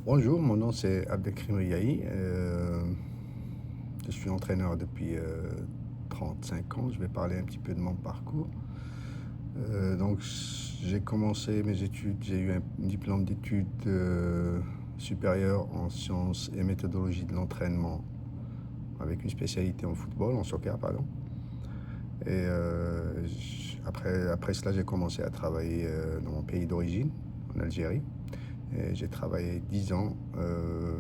Bonjour, mon nom c'est Abdelkrim Riahi. Je suis entraîneur depuis 35 ans. Je vais parler un petit peu de mon parcours. Donc, j'ai commencé mes études, j'ai eu un diplôme d'études supérieures en sciences et méthodologie de l'entraînement avec une spécialité en football, en soccer, pardon. Après cela, j'ai commencé à travailler dans mon pays d'origine, en Algérie. Et j'ai travaillé 10 ans,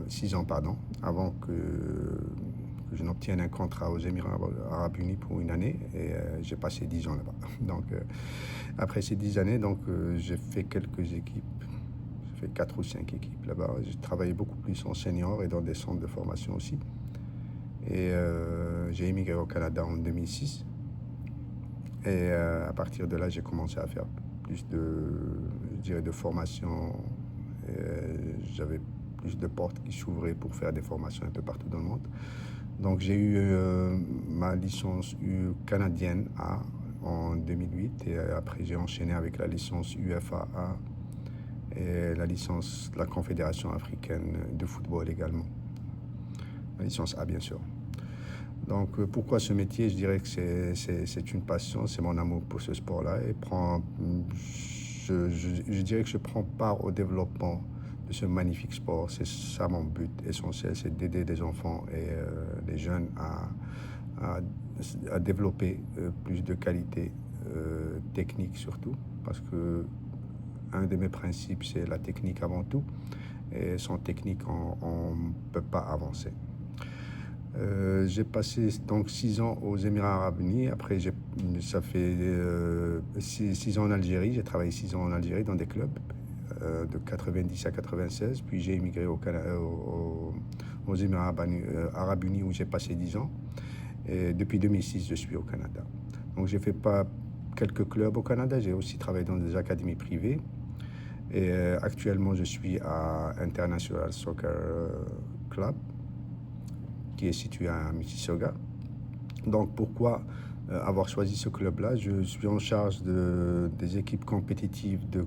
6 ans pardon, avant que je n'obtienne un contrat aux Émirats Arabes Unis pour une année. Et j'ai passé 10 ans là-bas. Donc après ces 10 années, j'ai fait quelques équipes. J'ai fait 4 ou 5 équipes là-bas. J'ai travaillé beaucoup plus en senior et dans des centres de formation aussi. Et j'ai émigré au Canada en 2006. Et à partir de là, j'ai commencé à faire plus je dirais, de formation. J'avais plus de portes qui s'ouvraient pour faire des formations un peu partout dans le monde. Donc j'ai eu ma licence canadienne A en 2008 et après j'ai enchaîné avec la licence UFAA et la licence de la Confédération africaine de football également. La licence A bien sûr. Donc pourquoi ce métier? Je dirais que c'est une passion, c'est mon amour pour ce sport-là et je dirais que je prends part au développement de ce magnifique sport. C'est ça mon but essentiel, c'est d'aider les enfants et les jeunes à développer plus de qualité technique surtout, parce que un de mes principes, c'est la technique avant tout, et sans technique, on ne peut pas avancer. J'ai passé donc 6 ans aux Émirats Arabes Unis. Après, ça fait 6 ans en Algérie. J'ai travaillé 6 ans en Algérie dans des clubs de 90 à 96. Puis j'ai immigré aux Émirats Arabes Unis où j'ai passé 10 ans. Et depuis 2006, je suis au Canada. Donc, j'ai fait pas quelques clubs au Canada. J'ai aussi travaillé dans des académies privées. Et actuellement, je suis à International Soccer Club, qui est situé à Mississauga. Donc pourquoi avoir choisi ce club-là? Je suis en charge des équipes compétitives du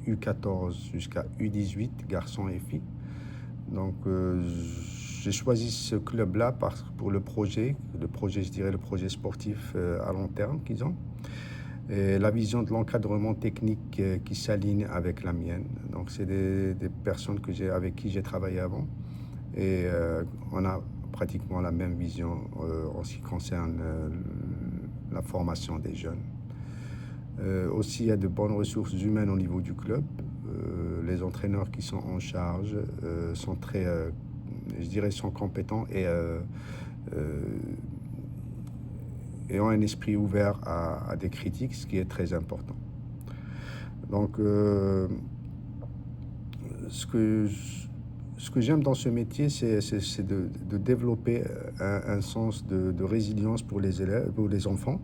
U14 jusqu'à U18, garçons et filles. Donc j'ai choisi ce club-là pour le projet, je dirais le projet sportif à long terme qu'ils ont. Et la vision de l'encadrement technique qui s'aligne avec la mienne. Donc c'est des personnes avec qui j'ai travaillé avant. Et on a pratiquement la même vision en ce qui concerne la formation des jeunes. Aussi, il y a de bonnes ressources humaines au niveau du club. Les entraîneurs qui sont en charge sont très, je dirais, sont compétents et ont un esprit ouvert à des critiques, ce qui est très important. Donc, ce que j'aime dans ce métier, c'est de développer un sens de résilience pour les élèves, pour les enfants,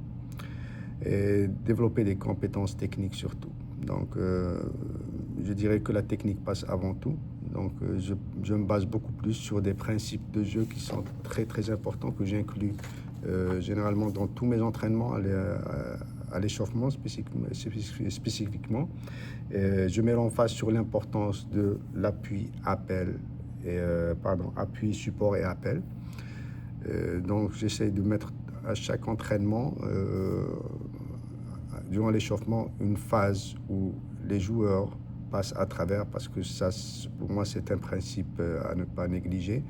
et développer des compétences techniques surtout. Donc, je dirais que la technique passe avant tout. Donc, je me base beaucoup plus sur des principes de jeu qui sont très, très importants, que j'inclus généralement dans tous mes entraînements à l'échauffement spécifiquement. Je mets l'emphase sur l'importance de l'appui, appel, appui, support et appel. Donc, j'essaie de mettre à chaque entraînement, durant l'échauffement, une phase où les joueurs passent à travers, parce que ça, pour moi, c'est un principe à ne pas négliger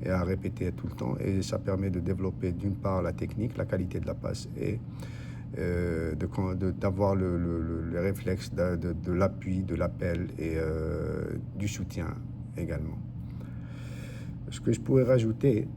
et à répéter tout le temps. Et ça permet de développer d'une part la technique, la qualité de la passe et d'avoir le réflexe de l'appui, de l'appel et du soutien également. Ce que je pourrais rajouter,